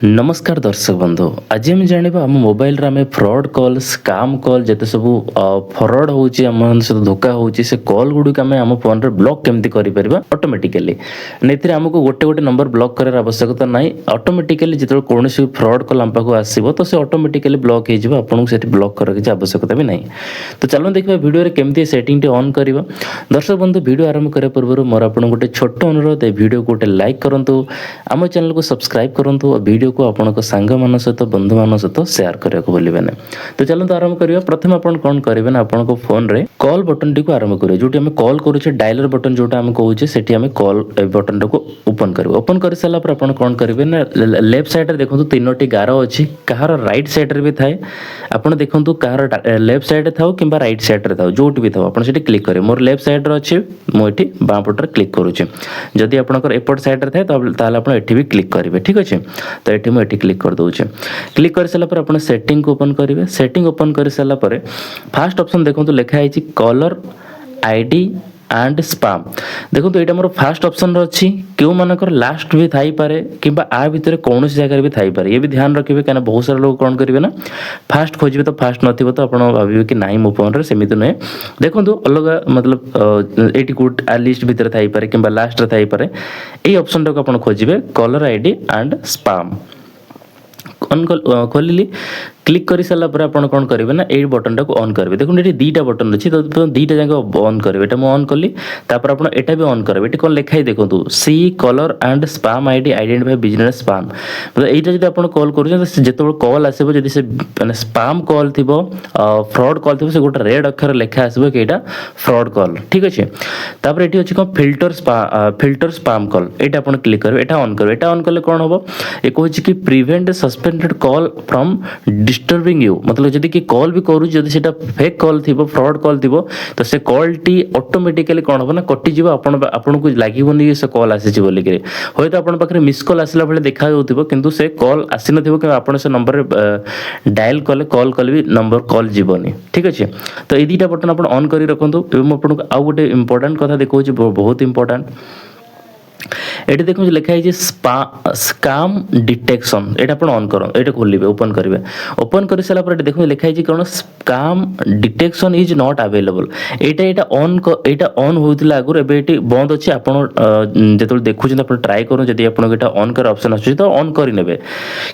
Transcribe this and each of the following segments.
नमस्कार दर्शक बंधु आज आम जाना आम मोबाइल रे आम फ्रॉड कॉल स्काम कॉल जिते सब फ्रॉड होची आम सहित धोखा होची से कॉल गुड़िक आम आम फोन रे ब्लॉक केमती करि परिबा ऑटोमेटिकली नेतिर हमको गोटे गोटे नंबर ब्लॉक करार आवश्यकता नाही ऑटोमेटिकली जिते कौन फ्रॉड कॉल आम पाखु आसीबो तो से ऑटोमेटिकली ब्लॉक हो आपको से ब्लॉक कर किसी आवश्यकता भी नहीं। तो चलो देखा वीडियो रे केमती सेटिंग टे ऑन करबा। दर्शक बंधु वीडियो आरंभ करे पूर्व मोर आपन गोटे छोट अनुरोध ए वीडियो को गोटे लाइक करंतु आम चैनल को सब्सक्राइब करंतु और वीडियो को आपन सांग मान सहित बंधु मान सहित सेयार करने को भूलिए ना। तो चलते आरंभ करिया। प्रथम आपन कौन करेंगे ना आपन फोन रे कॉल बटन टी को आरंभ करिए जोटी हम कॉल करूचे डायलर बटन जोटा हम कहूचे सेठी हम कॉल बटन को ओपन करबो। ओपन कर साला पर आपन कौन करेंगे ना लेफ्ट साइड रे देखंतु तीनोटी गारो अछि कहार राइट साइड रे भी थाए आपन देखंतु कहार लेफ्ट साइड रे थाओ किबा राइट साइड रे थाओ जोटी भी थाओ आपन सेठी क्लिक करे। मोर लेफ्ट साइड रे अछि मो एठी बां पट रे क्लिक करूचे जदि आपनकर एपट साइड रे थाए ताले आपन एठी भी क्लिक करिवे। ठीक अछि तो एठी मो एठी क्लिक कर दूचे। क्लिक कर साला पर अपन सेटिंग को ओपन करेंगे। सेटिंग ओपन कर साला पर फास्ट ऑप्शन देखो लिखा है कॉलर आईडी एंड स्पैम। देखो तो मोर फास्ट ऑप्शन अच्छी क्यों मानकर लास्ट भी थाई पारे किंबा आ भितर कौन जगह भी थाई पारे ये भी ध्यान रखिए कहीं बहुत सारा लोग कौन करेंगे ना फास्ट खोजे तो फास्ट नथिबो तो आपण भाबिबे कि नाही मो फोन रे सेमिति नहे। देखो अलग मतलब एटी कोड लिस्ट भितर थाई पारे किंबा लास्ट रे थाई पारे एई ऑप्शन टाको आपण खोजिबे कॉलर आईडी एंड स्पैम खोलिली। क्लिक कर सारा पर आप कौन करेंगे ना ये बटन टाक ऑन करेंगे। देखो ये दीटा बटन अच्छी तो दीटा जाक ऑन करेंगे ये ऑन कली तापर आप एटा भी ऑन करेंगे। ये कौन लिखाई देखो सी caller and spam ID identify business spam मतलब यहाँ जब आप कॉल कर कॉल आसो जब से स्पैम कॉल थी फ्रॉड कॉल थी से गोटे रेड अक्षर लेखा आसो कि यहाँ फ्रॉड कॉल। ठीक अच्छे तापर ये अच्छी कौन फिल्टर स्पैम कॉल ये आप क्लिक करेंगे यहाँ ऑन करेंगे। यहाँ ऑन कले कौन हम ये कहूँ कि prevent suspended call from disturbing you मतलब जदि कि कॉल भी करू जदि सेटा फेक कॉल थिबो फ्रॉड कॉल थिबो तो से कॉल टी ऑटोमेटिकली कोन हो ना कटि जीवो आपन को लागिबोनी से कॉल आसी छि बोली करे होय तो आपन पाखरे मिस कॉल आसिला भले देखा होतिबो किंतु से कॉल आसी नथिबो कि आपन से नंबर रे डायल कॉल कॉल भी नंबर कॉल जीवनी। ठीक अछि तो ए दीटा बटन आपन ऑन करी रखंतु एवं आपन को आ गोटे इंपोर्टेंट कथा देखौ छि बहुत इंपोर्टेंट ये देखो लिखा है स्काम डिटेक्शन ये ऑन करो ये खोलिए ओपन करेंगे। ओपन कर सारा पर देखो लिखा है कौन scam detection is not available यहाँ ऑन होता आगुरी एबे बंद अच्छे आप जो देखुं ट्राए करूँ जब आप ऑन कर ऑप्शन आस तो ऑन करे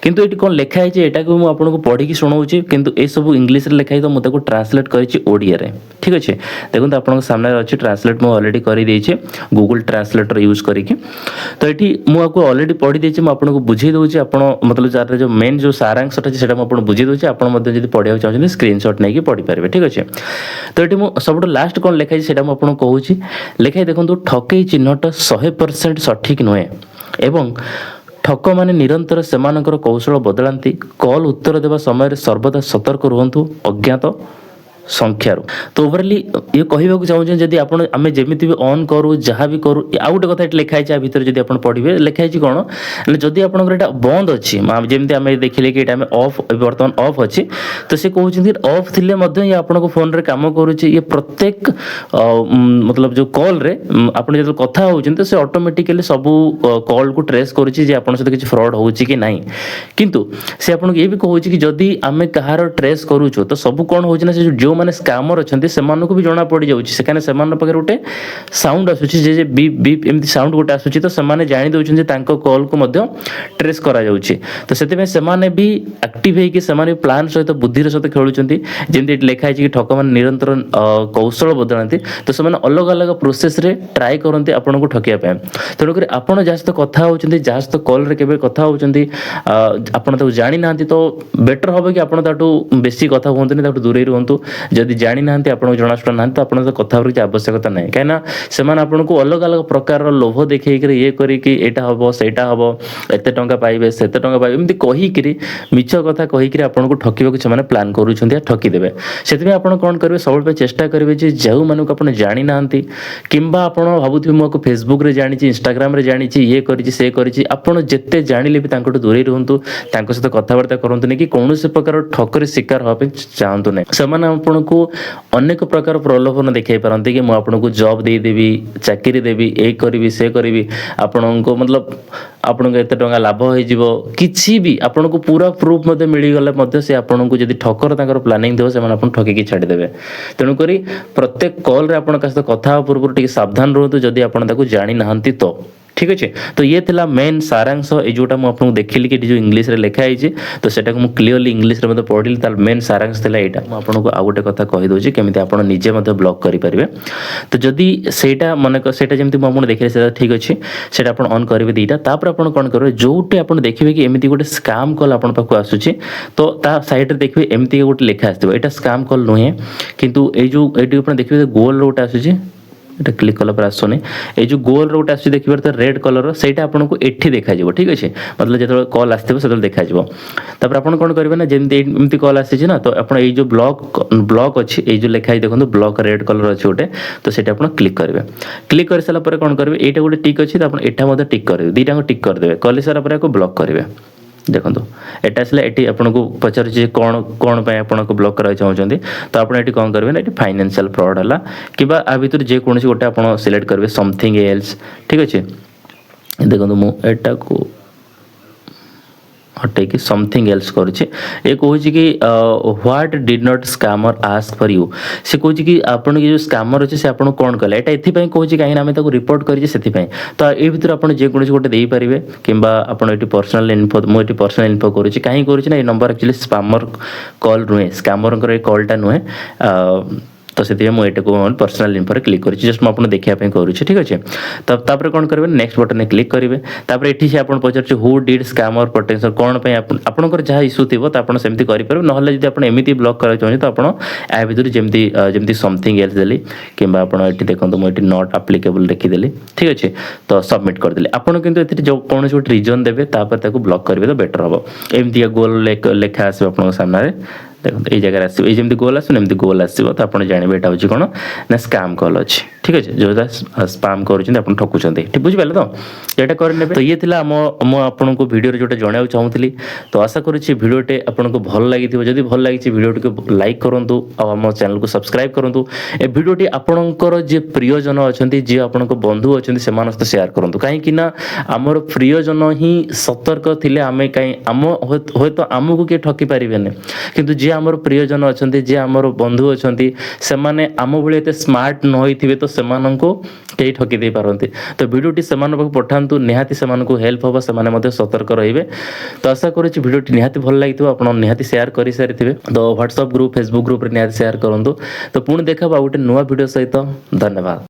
किंतु ये कौन लिखा है यहाँ को मुझे पढ़ी शुणाऊँ किंतु ये सब इंग्लिश रे लिखा है तो मुझे ट्रांसलेट करी ओडिया रे। ठीक अच्छे देखो आप सामने अच्छे ट्रांसलेट मुझे अलरेडी कर गूगल ट्रांसलेटर यूज करके तो ये मुझे अलरेडी पढ़ी देती मुझे बुझे दूसरी आप मतलब जार जो मेन जो सारांश अच्छे मुझे बुझे दूसरी आप पढ़ा चाहते स्क्रीनशॉट नहीं पढ़ी पारे। ठीक अच्छे तो ये मुझे सब लास्ट कौन लिखाई से मुझे कहूँ लिखाई देखो ठकई चिन्हट 100% सठिक नुहे एवं ठक माने निरंतर सेमानकर कौशल बदलांती कॉल उत्तर देवा समय सर्वदा सतर्क रुहंतु अज्ञात संख्यार। तो ओवरली ये कहवाक चाहूँ जदि आप आम जमी भी ऑन करूँ जहाँ भी करूँ आउ गोटे कथा लिखाई भितर जब आप पढ़े लिखाई कौन जदि आप बंद अच्छी जमी आम देखिले कि ये ऑफ बर्तमान ऑफ अच्छी तो सी कहते ऑफ थे आपको फोन रे काम करुचे ये प्रत्येक मतलब जो कॉल रे आप जो कथा होते से ऑटोमेटिकली सब कॉल को ट्रेस करुच्ची आप किसी फ्रॉड हो कि नहीं किंतु से आपको ये भी कहूँ कि जदि आम कहार ट्रेस करूँ तो सब कौन हो जो माने स्कैमर अच्छे से भी जना पड़ जाऊँगी से गोटे साउंड आसूची जे बीप बीप एमती साउंड गोटे आसूची तो से जानी दौरान कॉल को ट्रेस करा जाउछि तो से भी एक्टिव होगी से प्लान सहित बुद्धि सहित खेलुंट जमी लिखाई कि ठक मान निरंतर कौशल बदलाती तो से अलग अलग प्रोसेस रे ट्राए करते आपन को ठकिया तेणुक आप जहाँ सहित कथा होती जहाँ सहित कॉल रे केबे कथा होती आपन जानी ना तो बेटर हम कि आपड़ बेसी कथा हूँ दूरे रुहतु जदि जानी ना आपको जनाशुना ना तो आपको कथा किसी आवश्यकता ना कहीं आपको अलग अलग प्रकार लोभ देखिए ये करके हम सहीटा हम एत टंका पाइबे सेते टंका पाइबे एमती कहीकि मिछ कथा कहीकि आपको ठकवाक से प्लान करुँच ठकीदेवे से आप कौन करेंगे सब चेष्टा करेंगे जो मानक आप जानी ना कि आप भावुथे मुझे फेसबुक रे जानी इंस्टाग्राम रे जानी ये कर जिते जानिले भी दूरे रुहतु सहित कथबार्ता करूँ कि कौन प्रकार ठकर शिकार हाँपे चाहतु ना से ଆପଣଙ୍କୁ ଅନେକ ପ୍ରକାର ପ୍ରଲୋଭନ ଦେଖାଇ ପାରନ୍ତି କି ମୁଁ ଆପଣଙ୍କୁ ଜବ୍ ଦେଇଦେବି, ଚାକିରି ଦେବି, ଏ କରିବି ସେ କରିବି, ଆପଣଙ୍କୁ ମତଲବ ଆପଣଙ୍କୁ ଏତେ ଟଙ୍କା ଲାଭ ହେଇଯିବ, କିଛି ବି ଆପଣଙ୍କୁ ପୁରା ପ୍ରୁଫ୍ ମଧ୍ୟ ମିଳିଗଲେ ମଧ୍ୟ ସେ ଆପଣଙ୍କୁ ଯଦି ଠକର ତାଙ୍କର ପ୍ଲାନିଂ ଥିବ ସେମାନେ ଆପଣ ଠକିକି ଛାଡ଼ିଦେବେ। ତେଣୁକରି ପ୍ରତ୍ୟେକ କଲ୍ରେ ଆପଣ କାହା ସହିତ କଥା ହେବା ପୂର୍ବରୁ ଟିକେ ସାବଧାନ ରୁହନ୍ତୁ ଯଦି ଆପଣ ତାକୁ ଜାଣିନାହାନ୍ତି ତ। ঠিক ଅଛି। ତ ଇଏ ଥିଲା ମେନ୍ ସାରାଂଶ, ଏଇ ଯେଉଁଟା ମୁଁ ଆପଣଙ୍କୁ ଦେଖିଲି କି ଏଠି ଯେଉଁ ଇଂଲିଶରେ ଲେଖା ହେଇଛି ତ ସେଟାକୁ ମୁଁ କ୍ଲିୟରଲି ଇଂଲିଶରେ ମଧ୍ୟ ପଢ଼ିଲି, ତାର ମେନ୍ ସାରାଂଶ ଥିଲା ଏଇଟା। ମୁଁ ଆପଣଙ୍କୁ ଆଉ ଗୋଟେ କଥା କହିଦେଉଛି କେମିତି ଆପଣ ନିଜେ ମଧ୍ୟ ବ୍ଲକ୍ କରିପାରିବେ। ତ ଯଦି ସେଇଟା ମନେକର ସେଇଟା ଯେମିତି ମୁଁ ଆପଣଙ୍କୁ ଦେଖିଲି ସେଇଟା ଠିକ୍ ଅଛି, ସେଇଟା ଆପଣ ଅନ୍ କରିବେ ଦୁଇଟା। ତାପରେ ଆପଣ କ'ଣ କରିବେ, ଯେଉଁଠି ଆପଣ ଦେଖିବେ କି ଏମିତି ଗୋଟେ ସ୍କାମ୍ କଲ୍ ଆପଣ ପାଖକୁ ଆସୁଛି ତ ତା ସାଇଡ଼୍ରେ ଦେଖିବେ ଏମିତି ଗୋଟେ ଲେଖା ଆସିଥିବ ଏଇଟା ସ୍କାମ୍ କଲ୍ ନୁହେଁ, କିନ୍ତୁ ଏଇ ଯେଉଁ ଏଇଠି ଆପଣ ଦେଖିବେ ଗୋଲ୍ର ଗୋଟେ ଆସୁଛି, এটা ক্লিক কলা পরে আসুনি, এই যে গোল রোড আসছে দেখবে তো রেড কলর সেইটা আপনার এটি দেখাଯିବ, ঠিক আছে। মতলব যেত কল আসবে সেতবে দেখাଯିব। তারপরে আপনার কোণ করবে না যেমনি এমতি কল আসছে না তো আপনার এই যে ব্লক অছি এই যে লেখা দেখুন ব্লক রেড কলর অছে গোটে, তো সেটা আপনার ক্লিক করবে। ক্লিক করে সারা পরে কোণ করবে এইটা গোটে টিক অছি তো আপনার এটা মধ্যে টিক করবে, দুইটা টিক କରିଦେବେ, কলে সারা পরে ব্লক করবে। ଦେଖନ୍ତୁ ଏଟା ଆସିଲା, ଏଠି ଆପଣଙ୍କୁ ପଚାରୁଛି ଯେ କ'ଣ ପାଇଁ ଆପଣଙ୍କୁ ବ୍ଲକ୍ କରିବାକୁ ଚାହୁଁଛନ୍ତି, ତ ଆପଣ ଏଠି କ'ଣ କରିବେ ନା ଏଠି ଫାଇନାନ୍ସିଆଲ୍ ଫ୍ରଡ଼୍ ହେଲା କିମ୍ବା ଆ ଭିତରୁ ଯେକୌଣସି ଗୋଟେ ଆପଣ ସିଲେକ୍ଟ କରିବେ ସମଥିଙ୍ଗ ଏଲ୍ସ, ଠିକ୍ ଅଛି। ଦେଖନ୍ତୁ ମୁଁ ଏଟାକୁ ହଟେଇକି ସମଥିଙ୍ଗ ଏଲ୍ସ କରୁଛି। ଏ କହୁଛି କି what did not scammer ask for you, ସେ କହୁଛି କି ଆପଣ କି ଯେଉଁ ସ୍କାମର ଅଛି ସେ ଆପଣଙ୍କୁ କ'ଣ କଲେ, ଏଇଟା ଏଥିପାଇଁ କହୁଛି କାହିଁକିନା ଆମେ ତାକୁ ରିପୋର୍ଟ କରିଛେ ସେଥିପାଇଁ। ତ ଏ ଭିତରୁ ଆପଣ ଯେକୌଣସି ଗୋଟେ ଦେଇପାରିବେ କିମ୍ବା ଆପଣ ଏଠି ପର୍ସନାଲ୍ ଇନଫୋ, ମୁଁ ଏଠି ପର୍ସନାଲ୍ ଇନଫୋ କରୁଛି, କାହିଁକି କରୁଛି ନା ଏ ନମ୍ବର ଆକ୍ଚୁଆଲି ସ୍ପାମର କଲ୍ ନୁହେଁ, ସ୍କାମରଙ୍କର ଏ କଲ୍ଟା ନୁହେଁ। ତ ସେଥିପାଇଁ ମୁଁ ଏଟାକୁ ପର୍ସନାଲ୍ ଇନଫୋରେ କ୍ଲିକ୍ କରିଛି, ଜଷ୍ଟ ମୁଁ ଆପଣଙ୍କୁ ଦେଖିବା ପାଇଁ କରୁଛି, ଠିକ୍ ଅଛି। ତ ତାପରେ କ'ଣ କରିବେ ନେକ୍ସଟ ବଟନରେ କ୍ଲିକ୍ କରିବେ। ତାପରେ ଏଠି ସେ ଆପଣ ପଚାରୁଛି ହୁ ଡିଡ୍ ସ୍କାମର ପୋଟେନ୍ସିଆଲ୍, କ'ଣ ପାଇଁ ଆପଣଙ୍କର ଯାହା ଇସ୍ୟୁ ଥିବ ତ ଆପଣ ସେମିତି କରିପାରିବେ। ନହେଲେ ଯଦି ଆପଣ ଏମିତି ବ୍ଲକ୍ କରିବାକୁ ଚାହୁଁଛନ୍ତି ତ ଆପଣ ୟା ଭିତରୁ ଯେମିତି ସମଥିଙ୍ଗ ଏଲ୍ସ ଦେଲି କିମ୍ବା ଆପଣ ଏଠି ଦେଖନ୍ତୁ ମୁଁ ଏଠି ନଟ୍ ଆପ୍ଲିକେବୁଲ୍ ଲେଖିଦେଲି, ଠିକ୍ ଅଛି। ତ ସବମିଟ୍ କରିଦେଲି। ଆପଣ କିନ୍ତୁ ଏଥିରେ ଯେଉଁ କୌଣସି ଗୋଟେ ରିଜନ୍ ଦେବେ ତାପରେ ତାକୁ ବ୍ଲକ୍ କରିବେ ତ ବେଟର୍ ହେବ। ଏମିତିକା ଗୋଲ୍ ଲେଖା ଆସିବ ଆପଣଙ୍କ ସାମ୍ନାରେ, ଦେଖନ୍ତୁ ଏଇ ଜାଗାରେ ଆସିବ, ଏଇ ଯେମିତି ଗୋଲ୍ ଆସିବ ଏମିତି ଗୋଲ୍ ଆସିବ, ତ ଆପଣ ଜାଣିବେ ଏଇଟା ହେଉଛି କ'ଣ ନା ସ୍କାମ୍ କଲ୍ ଅଛି, ଠିକ୍ ଅଛି। ଯେଉଁଟା ସ୍ପାମ୍ କରୁଛନ୍ତି ଆପଣ ଠକୁଛନ୍ତି, ଠିକ୍ ବୁଝିପାରିଲେ ତ, ଏଇଟା କରିନେବେ। ତ ଇଏ ଥିଲା ମୁଁ ଆପଣଙ୍କୁ ଭିଡ଼ିଓରେ ଯେଉଁଟା ଜଣାଇବାକୁ ଚାହୁଁଥିଲି। ତ ଆଶା କରୁଛି ଭିଡ଼ିଓଟେ ଆପଣଙ୍କୁ ଭଲ ଲାଗିଥିବ, ଯଦି ଭଲ ଲାଗିଛି ଭିଡ଼ିଓଟିକୁ ଲାଇକ୍ କରନ୍ତୁ ଆଉ ଆମ ଚ୍ୟାନେଲକୁ ସବସ୍କ୍ରାଇବ୍ କରନ୍ତୁ। ଏ ଭିଡ଼ିଓଟି ଆପଣଙ୍କର ଯିଏ ପ୍ରିୟଜନ ଅଛନ୍ତି, ଯିଏ ଆପଣଙ୍କ ବନ୍ଧୁ ଅଛନ୍ତି ସେମାନଙ୍କ ସହିତ ସେୟାର କରନ୍ତୁ, କାହିଁକି ନା ଆମର ପ୍ରିୟଜନ ହିଁ ସତର୍କ ଥିଲେ ଆମେ ହୁଏତ ଆମକୁ କିଏ ଠକି ପାରିବେନି, କିନ୍ତୁ ଯିଏ ଆମର ପ୍ରିୟଜନ ଅଛନ୍ତି, ଯିଏ ଆମର ବନ୍ଧୁ ଅଛନ୍ତି ସେମାନେ ଆମ ଭଳି ଏତେ ସ୍ମାର୍ଟ ନ ହୋଇଥିବେ ତ ସେମାନଙ୍କୁ କେହି ଠକି ଦେଇପାରନ୍ତି। ତ ଭିଡ଼ିଓଟି ସେମାନଙ୍କ ପାଖକୁ ପଠାନ୍ତୁ, ନିହାତି ସେମାନଙ୍କୁ ହେଲ୍ପ ହେବ, ସେମାନେ ମଧ୍ୟ ସତର୍କ ରହିବେ। ତ ଆଶା କରୁଛି ଭିଡ଼ିଓଟି ନିହାତି ଭଲ ଲାଗିଥିବ, ଆପଣ ନିହାତି ସେୟାର କରିସାରିଥିବେ। ତ ହ୍ୱାଟ୍ସଆପ୍ ଗ୍ରୁପ୍ ଫେସବୁକ୍ ଗ୍ରୁପ୍ରେ ନିହାତି ସେୟାର କରନ୍ତୁ। ତ ପୁଣି ଦେଖା ହେବ ଆଉ ଗୋଟେ ନୂଆ ଭିଡ଼ିଓ ସହିତ, ଧନ୍ୟବାଦ।